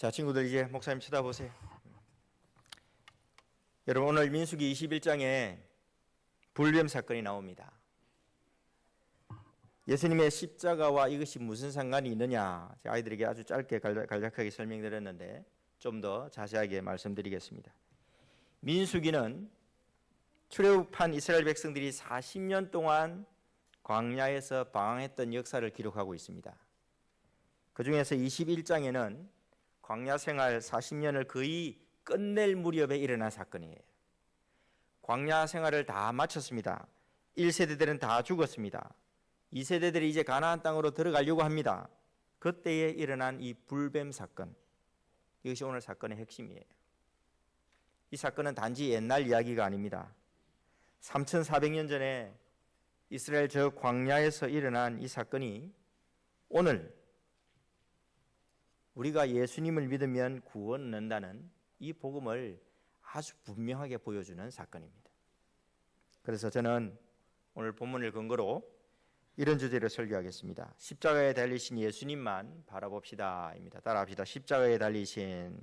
자, 친구들 이제 목사님 쳐다보세요. 여러분, 오늘 민수기 21장에 불뱀 사건이 나옵니다. 예수님의 십자가와 이것이 무슨 상관이 있느냐, 제가 아이들에게 아주 짧게 간략하게 설명드렸는데 좀 더 자세하게 말씀드리겠습니다. 민수기는 출애굽한 이스라엘 백성들이 40년 동안 광야에서 방황했던 역사를 기록하고 있습니다. 그 중에서 21장에는 광야 생활 40년을 거의 끝낼 무렵에 일어난 사건이에요. 광야 생활을 다 마쳤습니다. 1세대들은 다 죽었습니다. 2세대들이 이제 가나안 땅으로 들어가려고 합니다. 그때에 일어난 이 불뱀 사건, 이것이 오늘 사건의 핵심이에요. 이 사건은 단지 옛날 이야기가 아닙니다. 3400년 전에 이스라엘 저 광야에서 일어난 이 사건이 오늘 우리가 예수님을 믿으면 구원을 얻는다는 이 복음을 아주 분명하게 보여주는 사건입니다. 그래서 저는 오늘 본문을 근거로 이런 주제로 설교하겠습니다. 십자가에 달리신 예수님만 바라봅시다 입니다. 따라합시다. 십자가에 달리신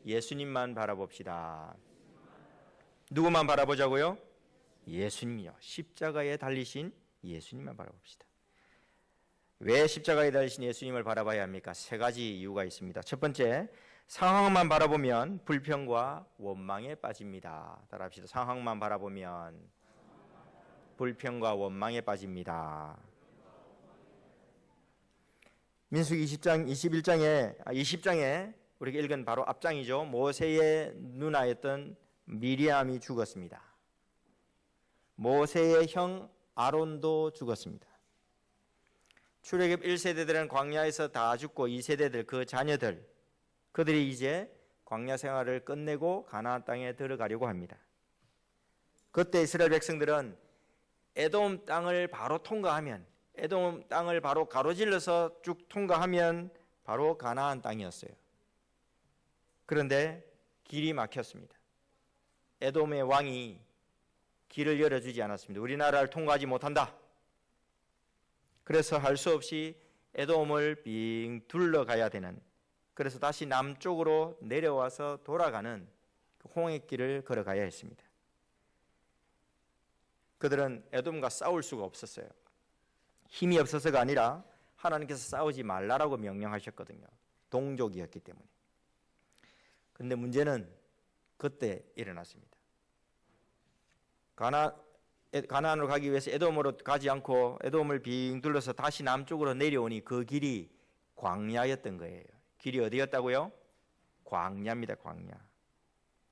예수님만 바라봅시다. 누구만 바라보자고요? 예수님이요. 십자가에 달리신 예수님만 바라봅시다. 왜 십자가에 달리신 예수님을 바라봐야 합니까? 세 가지 이유가 있습니다. 첫 번째, 상황만 바라보면 불평과 원망에 빠집니다. 따라합시다. 상황만 바라보면 불평과 원망에 빠집니다. 민수기 20장에 우리가 읽은 바로 앞장이죠. 모세의 누나였던 미리암이 죽었습니다. 모세의 형 아론도 죽었습니다. 출애굽 1세대들은 광야에서 다 죽고 2세대들 그 자녀들, 그들이 이제 광야 생활을 끝내고 가나안 땅에 들어가려고 합니다. 그때 이스라엘 백성들은 에돔 땅을 바로 통과하면, 에돔 땅을 바로 가로질러서 쭉 통과하면 바로 가나안 땅이었어요. 그런데 길이 막혔습니다. 에돔의 왕이 길을 열어주지 않았습니다. 우리나라를 통과하지 못한다. 그래서 할 수 없이 에돔을 빙 둘러가야 되는, 그래서 다시 남쪽으로 내려와서 돌아가는 그 홍해길을 걸어가야 했습니다. 그들은 에돔과 싸울 수가 없었어요. 힘이 없어서가 아니라 하나님께서 싸우지 말라라고 명령하셨거든요. 동족이었기 때문에. 그런데 문제는 그때 일어났습니다. 가나안으로 가기 위해서 에돔으로 가지 않고 에돔을 빙 둘러서 다시 남쪽으로 내려오니 그 길이 광야였던 거예요. 길이 어디였다고요? 광야입니다. 광야.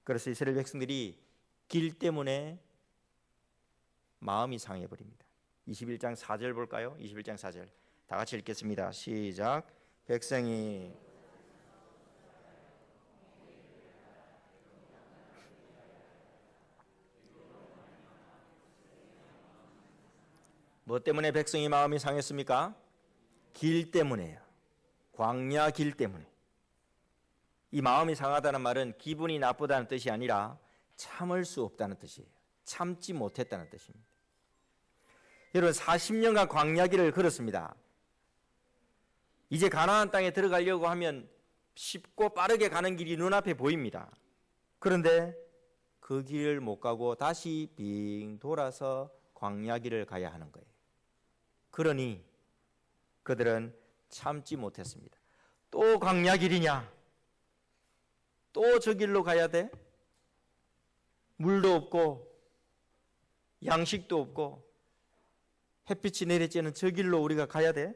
그래서 이스라엘 백성들이 길 때문에 마음이 상해버립니다. 21장 4절 볼까요? 21장 4절 다 같이 읽겠습니다. 시작. 백성이 뭐 때문에 백성이 마음이 상했습니까? 길 때문에요. 광야 길 때문에. 이 마음이 상하다는 말은 기분이 나쁘다는 뜻이 아니라 참을 수 없다는 뜻이에요. 참지 못했다는 뜻입니다. 여러분, 40년간 광야 길을 걸었습니다. 이제 가나안 땅에 들어가려고 하면 쉽고 빠르게 가는 길이 눈앞에 보입니다. 그런데 그 길을 못 가고 다시 빙 돌아서 광야 길을 가야 하는 거예요. 그러니 그들은 참지 못했습니다. 또 광야 길이냐? 또 저 길로 가야 돼? 물도 없고 양식도 없고 햇빛이 내리쬐는 저 길로 우리가 가야 돼?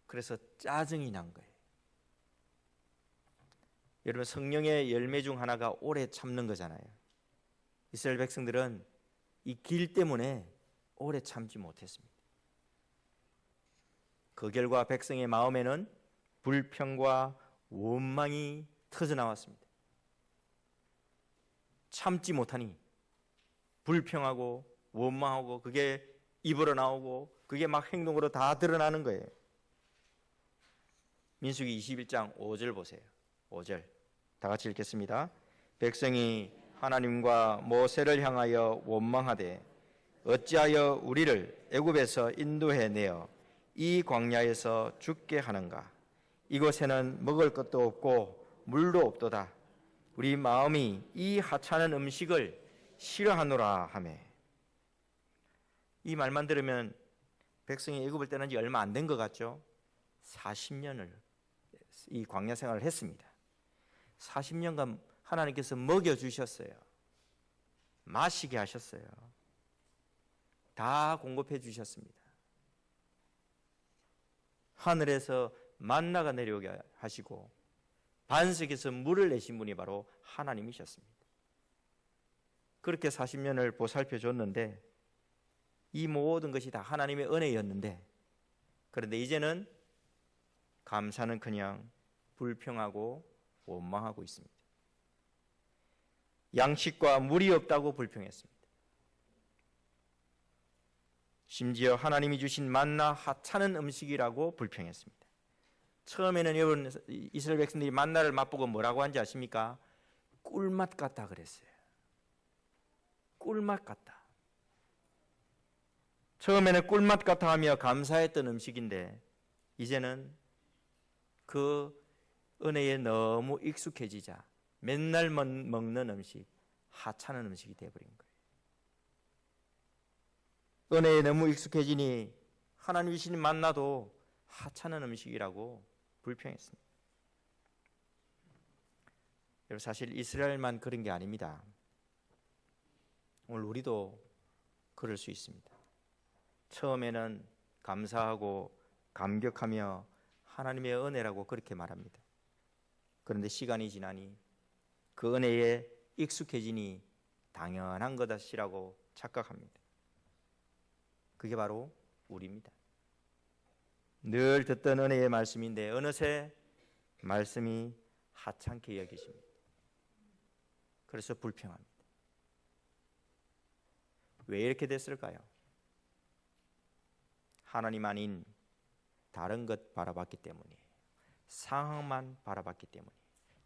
그래서 짜증이 난 거예요. 여러분, 성령의 열매 중 하나가 오래 참는 거잖아요. 이스라엘 백성들은 이 길 때문에 오래 참지 못했습니다. 그 결과 백성의 마음에는 불평과 원망이 터져나왔습니다. 참지 못하니 불평하고 원망하고 그게 입으로 나오고 그게 막 행동으로 다 드러나는 거예요. 민수기 21장 5절 보세요. 5절 다 같이 읽겠습니다. 백성이 하나님과 모세를 향하여 원망하되 어찌하여 우리를 애굽에서 인도해 내어 이 광야에서 죽게 하는가? 이곳에는 먹을 것도 없고 물도 없도다. 우리 마음이 이 하찮은 음식을 싫어하노라 하매. 이 말만 들으면 백성이 애굽을 떠난 지 얼마 안 된 것 같죠? 40년을 이 광야 생활을 했습니다. 40년간 하나님께서 먹여주셨어요. 마시게 하셨어요. 다 공급해 주셨습니다. 하늘에서 만나가 내려오게 하시고 반석에서 물을 내신 분이 바로 하나님이셨습니다. 그렇게 40년을 보살펴 줬는데 이 모든 것이 다 하나님의 은혜였는데, 그런데 이제는 감사는커녕 불평하고 원망하고 있습니다. 양식과 물이 없다고 불평했습니다. 심지어 하나님이 주신 만나 하찮은 음식이라고 불평했습니다. 처음에는 여러분 이스라엘 백성들이 만나를 맛보고 뭐라고 한지 아십니까? 꿀맛 같다 그랬어요. 꿀맛 같다. 처음에는 꿀맛 같아 하며 감사했던 음식인데 이제는 그 은혜에 너무 익숙해지자 맨날 먹는 음식, 하찮은 음식이 되어버린 거예요. 은혜에 너무 익숙해지니 하나님 주신 만나도 하찮은 음식이라고 불평했습니다. 여러분, 사실 이스라엘만 그런 게 아닙니다. 오늘 우리도 그럴 수 있습니다. 처음에는 감사하고 감격하며 하나님의 은혜라고 그렇게 말합니다. 그런데 시간이 지나니 그 은혜에 익숙해지니 당연한 것이라고 착각합니다. 그게 바로 우리입니다. 늘 듣던 은혜의 말씀인데 어느새 말씀이 하찮게 여기십니다. 그래서 불평합니다. 왜 이렇게 됐을까요? 하나님 아닌 다른 것 바라봤기 때문이에요. 상황만 바라봤기 때문이에요.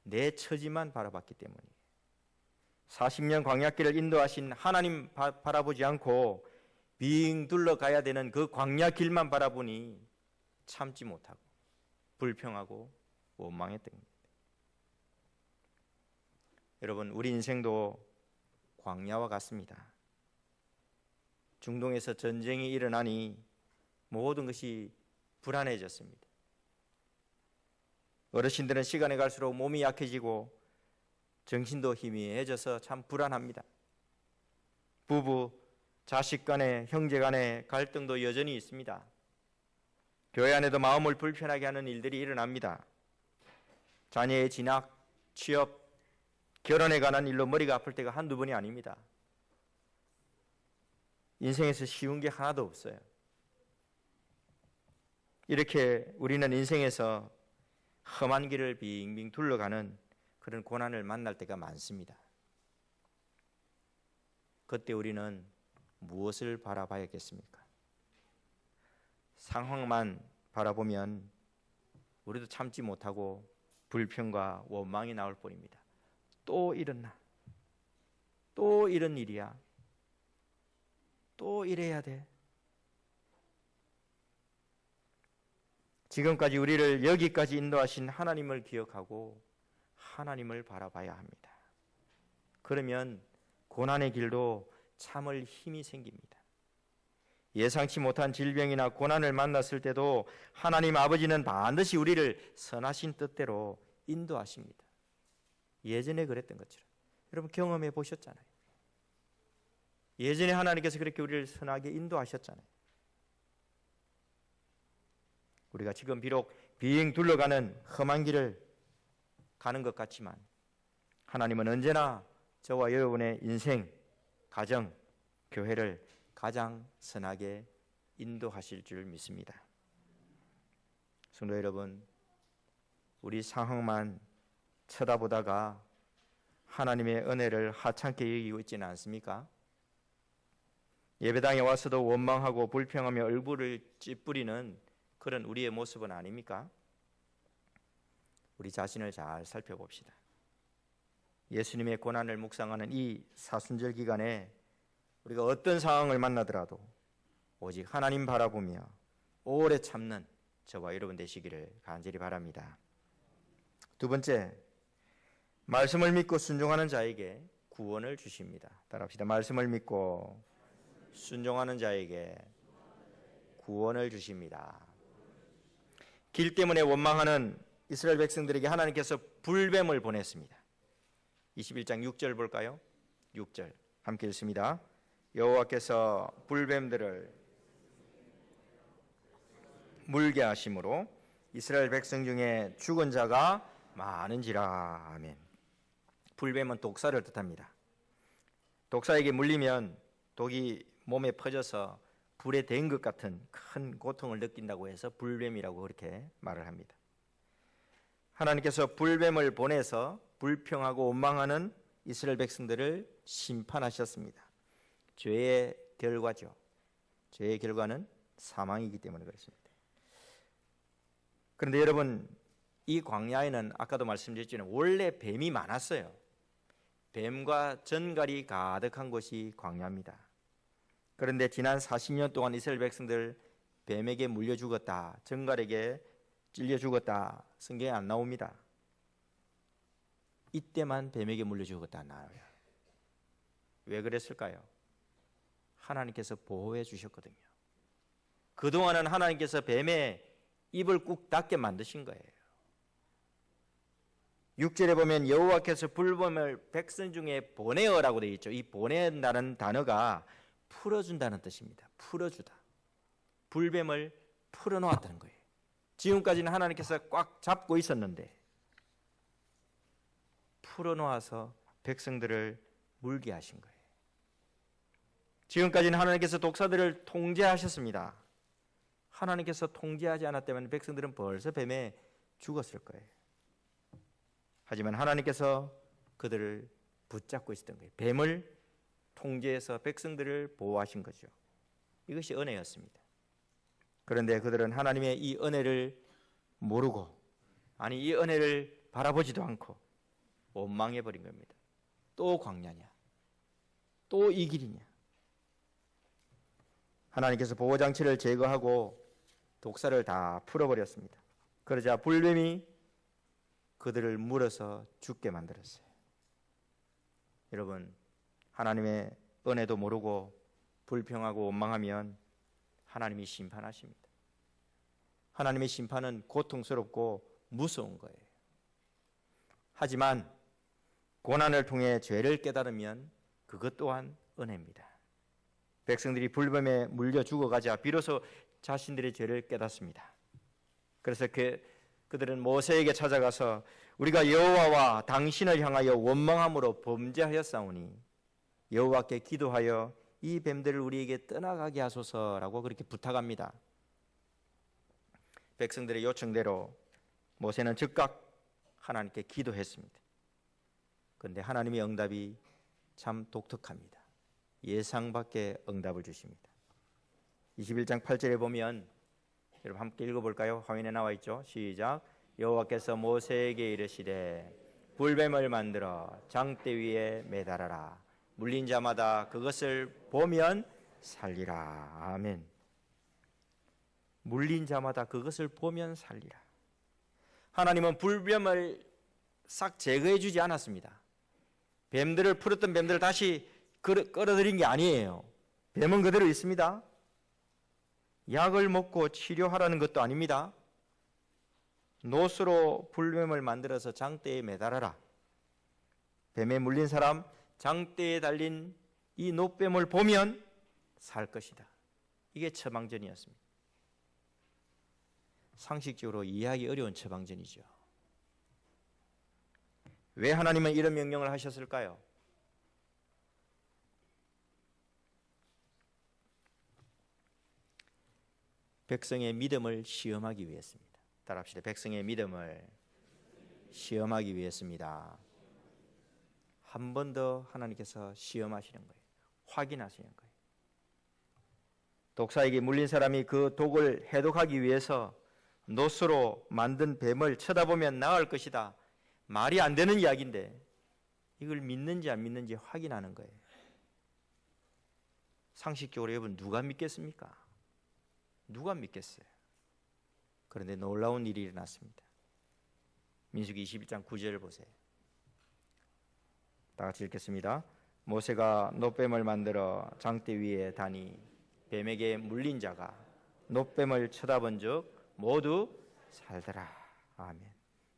내 처지만 바라봤기 때문이에요. 40년 광야길을 인도하신 하나님 바라보지 않고 빙 둘러가야 되는 그 광야 길만 바라보니 참지 못하고 불평하고 원망했던 겁니다. 여러분, 우리 인생도 광야와 같습니다. 중동에서 전쟁이 일어나니 모든 것이 불안해졌습니다. 어르신들은 시간이 갈수록 몸이 약해지고 정신도 희미해져서 참 불안합니다. 부부, 자식 간에, 형제 간에 갈등도 여전히 있습니다. 교회 안에도 마음을 불편하게 하는 일들이 일어납니다. 자녀의 진학, 취업, 결혼에 관한 일로 머리가 아플 때가 한두 번이 아닙니다. 인생에서 쉬운 게 하나도 없어요. 이렇게 우리는 인생에서 험한 길을 빙빙 둘러가는 그런 고난을 만날 때가 많습니다. 그때 우리는 무엇을 바라봐야겠습니까? 상황만 바라보면 우리도 참지 못하고 불평과 원망이 나올 뿐입니다. 또 일어나, 또 이런 일이야, 또 이래야 돼. 지금까지 우리를 여기까지 인도하신 하나님을 기억하고 하나님을 바라봐야 합니다. 그러면 고난의 길도 참을 힘이 생깁니다. 예상치 못한 질병이나 고난을 만났을 때도 하나님 아버지는 반드시 우리를 선하신 뜻대로 인도하십니다. 예전에 그랬던 것처럼. 여러분 경험해 보셨잖아요. 예전에 하나님께서 그렇게 우리를 선하게 인도하셨잖아요. 우리가 지금 비록 빙 둘러가는 험한 길을 가는 것 같지만 하나님은 언제나 저와 여러분의 인생, 가정, 교회를 가장 선하게 인도하실 줄 믿습니다. 성도 여러분, 우리 상황만 쳐다보다가 하나님의 은혜를 하찮게 여기고 있지는 않습니까? 예배당에 와서도 원망하고 불평하며 얼굴을 찌푸리는 그런 우리의 모습은 아닙니까? 우리 자신을 잘 살펴봅시다. 예수님의 고난을 묵상하는 이 사순절 기간에 우리가 어떤 상황을 만나더라도 오직 하나님 바라보며 오래 참는 저와 여러분 되시기를 간절히 바랍니다. 두 번째, 말씀을 믿고 순종하는 자에게 구원을 주십니다. 따라합시다. 말씀을 믿고 순종하는 자에게 구원을 주십니다. 길 때문에 원망하는 이스라엘 백성들에게 하나님께서 불뱀을 보냈습니다. 21장 6절 볼까요? 6절 함께 읽습니다. 여호와께서 불뱀들을 물게 하심으로 이스라엘 백성 중에 죽은 자가 많은지라. 아멘. 불뱀은 독사를 뜻합니다. 독사에게 물리면 독이 몸에 퍼져서 불에 댄 것 같은 큰 고통을 느낀다고 해서 불뱀이라고 그렇게 말을 합니다. 하나님께서 불뱀을 보내서 불평하고 원망하는 이스라엘 백성들을 심판하셨습니다. 죄의 결과죠. 죄의 결과는 사망이기 때문에 그렇습니다. 그런데 여러분, 이 광야에는 아까도 말씀드렸지만 원래 뱀이 많았어요. 뱀과 전갈이 가득한 곳이 광야입니다. 그런데 지난 40년 동안 이스라엘 백성들 뱀에게 물려 죽었다, 전갈에게 찔려 죽었다, 성경에 안 나옵니다. 이때만 뱀에게 물려 죽었다 안 나와요. 왜 그랬을까요? 하나님께서 보호해 주셨거든요. 그동안은 하나님께서 뱀의 입을 꾹 닫게 만드신 거예요. 6절에 보면 여호와께서 불뱀을 백성 중에 보내어라고 되어 있죠. 이 보낸다는 단어가 풀어준다는 뜻입니다. 풀어주다. 불뱀을 풀어놓았다는 거예요. 지금까지는 하나님께서 꽉 잡고 있었는데 풀어놓아서 백성들을 물게 하신 거예요. 지금까지는 하나님께서 독사들을 통제하셨습니다. 하나님께서 통제하지 않았다면 백성들은 벌써 뱀에 죽었을 거예요. 하지만 하나님께서 그들을 붙잡고 있었던 거예요. 뱀을 통제해서 백성들을 보호하신 거죠. 이것이 은혜였습니다. 그런데 그들은 하나님의 이 은혜를 모르고, 아니 이 은혜를 바라보지도 않고 원망해버린 겁니다. 또 광야냐? 또 이 길이냐? 하나님께서 보호장치를 제거하고 독사를 다 풀어버렸습니다. 그러자 불뱀이 그들을 물어서 죽게 만들었어요. 여러분, 하나님의 은혜도 모르고 불평하고 원망하면 하나님이 심판하십니다. 하나님의 심판은 고통스럽고 무서운 거예요. 하지만 고난을 통해 죄를 깨달으면 그것 또한 은혜입니다. 백성들이 불뱀에 물려 죽어가자 비로소 자신들의 죄를 깨닫습니다. 그래서 그들은 모세에게 찾아가서 우리가 여호와와 당신을 향하여 원망함으로 범죄하였사오니 여호와께 기도하여 이 뱀들을 우리에게 떠나가게 하소서라고 그렇게 부탁합니다. 백성들의 요청대로 모세는 즉각 하나님께 기도했습니다. 그런데 하나님의 응답이 참 독특합니다. 예상 밖의 응답을 주십니다. 21장 8절에 보면 여러분 함께 읽어볼까요? 화면에 나와 있죠. 시작. 여호와께서 모세에게 이르시되 불뱀을 만들어 장대 위에 매달아라. 물린 자마다 그것을 보면 살리라. 아멘. 물린 자마다 그것을 보면 살리라. 하나님은 불뱀을 싹 제거해 주지 않았습니다. 뱀들을 풀었던 뱀들을 다시 끌어들인 게 아니에요. 뱀은 그대로 있습니다. 약을 먹고 치료하라는 것도 아닙니다. 노스로 불뱀을 만들어서 장대에 매달아라. 뱀에 물린 사람 장대에 달린 이 노뱀을 보면 살 것이다. 이게 처방전이었습니다. 상식적으로 이해하기 어려운 처방전이죠. 왜 하나님은 이런 명령을 하셨을까요? 백성의 믿음을 시험하기 위해서입니다. 따라합시다. 백성의 믿음을 시험하기 위해서입니다. 한 번 더 하나님께서 시험하시는 거예요. 확인하시는 거예요. 독사에게 물린 사람이 그 독을 해독하기 위해서 노스로 만든 뱀을 쳐다보면 나을 것이다. 말이 안 되는 이야기인데 이걸 믿는지 안 믿는지 확인하는 거예요. 상식적으로 여러분 누가 믿겠습니까? 누가 믿겠어요? 그런데 놀라운 일이 일어났습니다. 민수기 21장 9절을 보세요. 다 같이 읽겠습니다. 모세가 놋뱀을 만들어 장대 위에 다니 뱀에게 물린 자가 놋뱀을 쳐다본 적 모두 살더라. 아멘.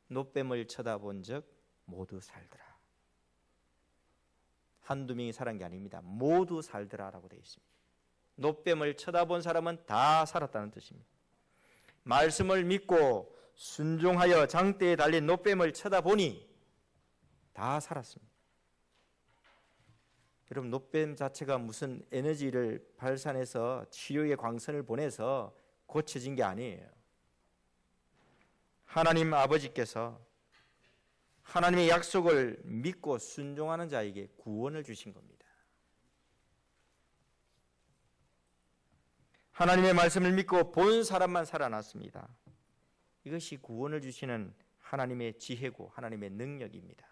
놋뱀을 쳐다본 적 모두 살더라. 한두 명이 살은 게 아닙니다. 모두 살더라라고 되어 있습니다. 놋뱀을 쳐다본 사람은 다 살았다는 뜻입니다. 말씀을 믿고 순종하여 장대에 달린 놋뱀을 쳐다보니 다 살았습니다. 여러분, 놋뱀 자체가 무슨 에너지를 발산해서 치료의 광선을 보내서 고쳐진 게 아니에요. 하나님 아버지께서 하나님의 약속을 믿고 순종하는 자에게 구원을 주신 겁니다. 하나님의 말씀을 믿고 본 사람만 살아났습니다. 이것이 구원을 주시는 하나님의 지혜고 하나님의 능력입니다.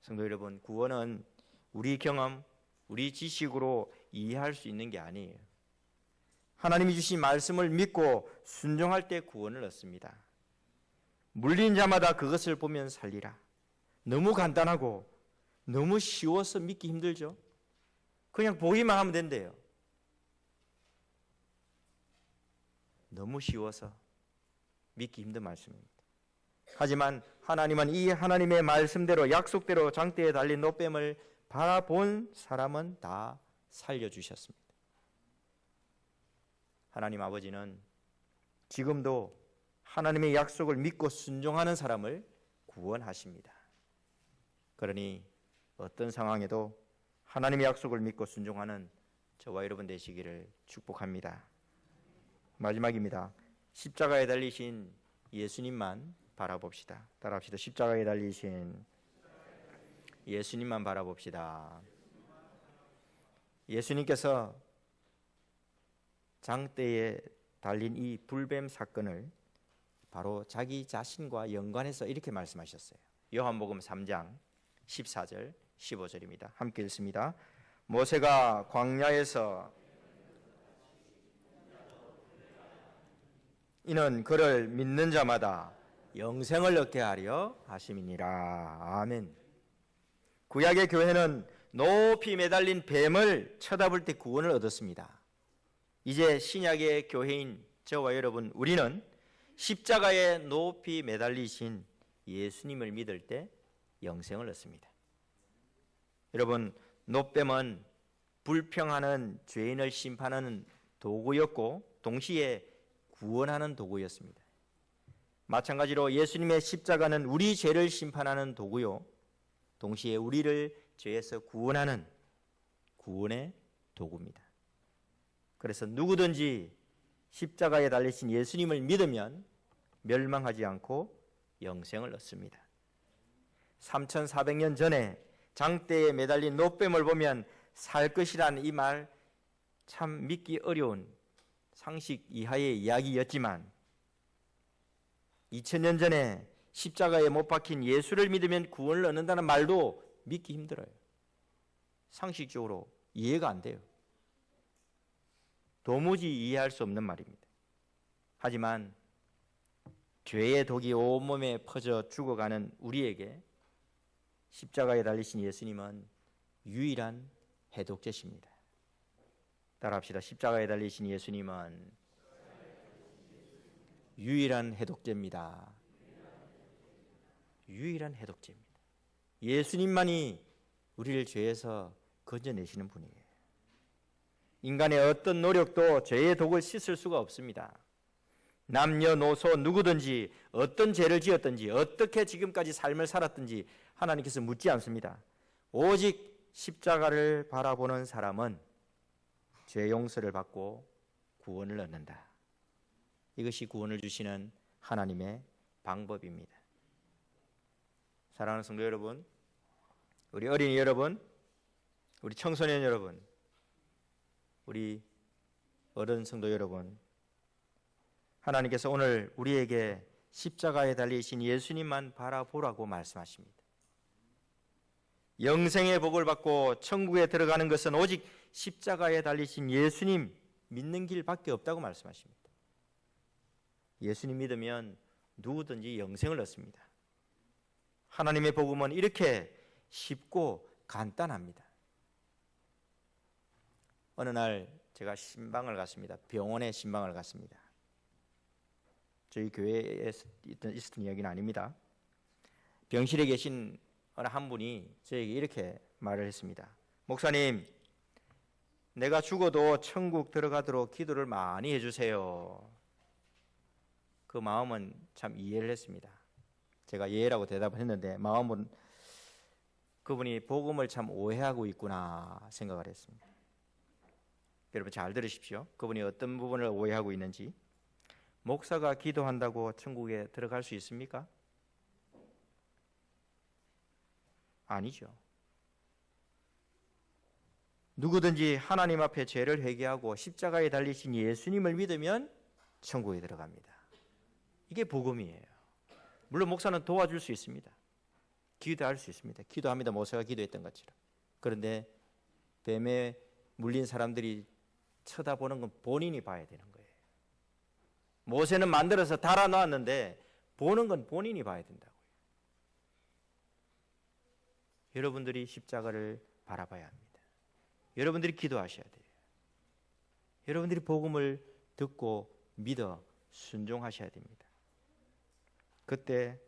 성도 여러분, 구원은 우리 경험, 우리 지식으로 이해할 수 있는 게 아니에요. 하나님이 주신 말씀을 믿고 순종할 때 구원을 얻습니다. 물린 자마다 그것을 보면 살리라. 너무 간단하고 너무 쉬워서 믿기 힘들죠. 그냥 보기만 하면 된대요. 너무 쉬워서 믿기 힘든 말씀입니다. 하지만 하나님은 이 하나님의 말씀대로 약속대로 장대에 달린 놋뱀을 바라본 사람은 다 살려주셨습니다. 하나님 아버지는 지금도 하나님의 약속을 믿고 순종하는 사람을 구원하십니다. 그러니 어떤 상황에도 하나님의 약속을 믿고 순종하는 저와 여러분 되시기를 축복합니다. 마지막입니다. 십자가에 달리신 예수님만 바라봅시다. 따라합시다. 십자가에 달리신 예수님만 바라봅시다. 예수님께서 장대에 달린 이 불뱀 사건을 바로 자기 자신과 연관해서 이렇게 말씀하셨어요. 요한복음 3장 14절 15절입니다. 함께 읽습니다. 모세가 광야에서 이는 그를 믿는 자마다 영생을 얻게 하려 하심이니라. 아멘. 구약의 교회는 높이 매달린 뱀을 쳐다볼 때 구원을 얻었습니다. 이제 신약의 교회인 저와 여러분, 우리는 십자가에 높이 매달리신 예수님을 믿을 때 영생을 얻습니다. 여러분, 놋뱀은 불평하는 죄인을 심판하는 도구였고 동시에 구원하는 도구였습니다. 마찬가지로 예수님의 십자가는 우리 죄를 심판하는 도구요, 동시에 우리를 죄에서 구원하는 구원의 도구입니다. 그래서 누구든지 십자가에 달리신 예수님을 믿으면 멸망하지 않고 영생을 얻습니다. 3400년 전에 장대에 매달린 놋뱀을 보면 살 것이라는 이 말 참 믿기 어려운 상식 이하의 이야기였지만 2000년 전에 십자가에 못 박힌 예수를 믿으면 구원을 얻는다는 말도 믿기 힘들어요. 상식적으로 이해가 안 돼요. 도무지 이해할 수 없는 말입니다. 하지만 죄의 독이 온몸에 퍼져 죽어가는 우리에게 십자가에 달리신 예수님은 유일한 해독제십니다. 따라합시다. 십자가에 달리신 예수님은 유일한 해독제입니다. 유일한 해독제입니다. 예수님만이 우리를 죄에서 건져내시는 분이에요. 인간의 어떤 노력도 죄의 독을 씻을 수가 없습니다. 남녀노소 누구든지 어떤 죄를 지었든지 어떻게 지금까지 삶을 살았든지 하나님께서 묻지 않습니다. 오직 십자가를 바라보는 사람은 죄 용서를 받고 구원을 얻는다. 이것이 구원을 주시는 하나님의 방법입니다. 사랑하는 성도 여러분, 우리 어린이 여러분, 우리 청소년 여러분, 우리 어른 성도 여러분, 하나님께서 오늘 우리에게 십자가에 달리신 예수님만 바라보라고 말씀하십니다. 영생의 복을 받고 천국에 들어가는 것은 오직 십자가에 달리신 예수님 믿는 길밖에 없다고 말씀하십니다. 예수님 믿으면 누구든지 영생을 얻습니다. 하나님의 복음은 이렇게 쉽고 간단합니다. 어느 날 제가 신방을 갔습니다. 병원에 신방을 갔습니다. 저희 교회에 있었던 이야기는 아닙니다. 병실에 계신 어느 한 분이 저에게 이렇게 말을 했습니다. 목사님, 내가 죽어도 천국 들어가도록 기도를 많이 해주세요. 그 마음은 참 이해를 했습니다. 제가 예라고 대답을 했는데 마음은 그분이 복음을 참 오해하고 있구나 생각을 했습니다. 여러분 잘 들으십시오. 그분이 어떤 부분을 오해하고 있는지. 목사가 기도한다고 천국에 들어갈 수 있습니까? 아니죠. 누구든지 하나님 앞에 죄를 회개하고 십자가에 달리신 예수님을 믿으면 천국에 들어갑니다. 이게 복음이에요. 물론 목사는 도와줄 수 있습니다. 기도할 수 있습니다. 기도합니다. 모세가 기도했던 것처럼. 그런데 뱀에 물린 사람들이 쳐다보는 건 본인이 봐야 되는 거예요. 모세는 만들어서 달아놨는데 보는 건 본인이 봐야 된다고요. 여러분들이 십자가를 바라봐야 합니다. 여러분들이 기도하셔야 돼요. 여러분들이 복음을 듣고 믿어 순종하셔야 됩니다. 그때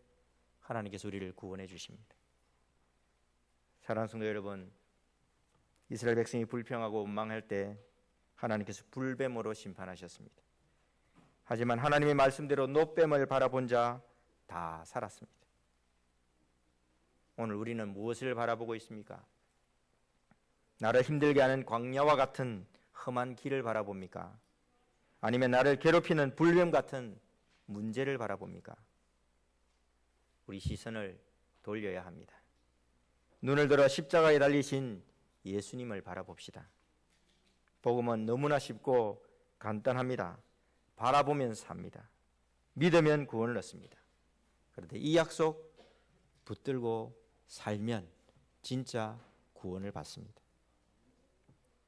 하나님께서 우리를 구원해 주십니다. 사랑하는 성도 여러분, 이스라엘 백성이 불평하고 원망할 때 하나님께서 불뱀으로 심판하셨습니다. 하지만 하나님의 말씀대로 노뱀을 바라본 자 다 살았습니다. 오늘 우리는 무엇을 바라보고 있습니까? 나를 힘들게 하는 광야와 같은 험한 길을 바라봅니까? 아니면 나를 괴롭히는 불뱀 같은 문제를 바라봅니까? 우리 시선을 돌려야 합니다. 눈을 들어 십자가에 달리신 예수님을 바라봅시다. 복음은 너무나 쉽고 간단합니다. 바라보면 삽니다. 믿으면 구원을 얻습니다. 그런데 이 약속 붙들고 살면 진짜 구원을 받습니다.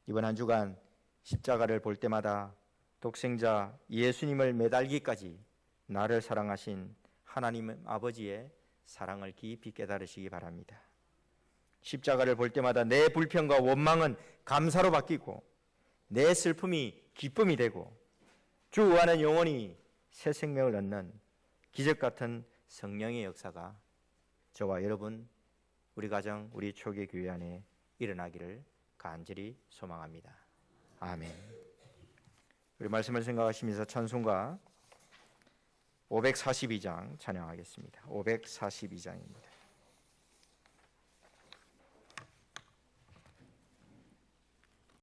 이번 한 주간 십자가를 볼 때마다 독생자 예수님을 매달기까지 나를 사랑하신 하나님 아버지의 사랑을 깊이 깨달으시기 바랍니다. 십자가를 볼 때마다 내 불평과 원망은 감사로 바뀌고 내 슬픔이 기쁨이 되고 주 안에 영혼이 새 생명을 얻는 기적 같은 성령의 역사가 저와 여러분, 우리 가정, 우리 초기 교회 안에 일어나기를 간절히 소망합니다. 아멘. 우리 말씀을 생각하시면서 찬송가 542장 찬양하겠습니다. 542장입니다.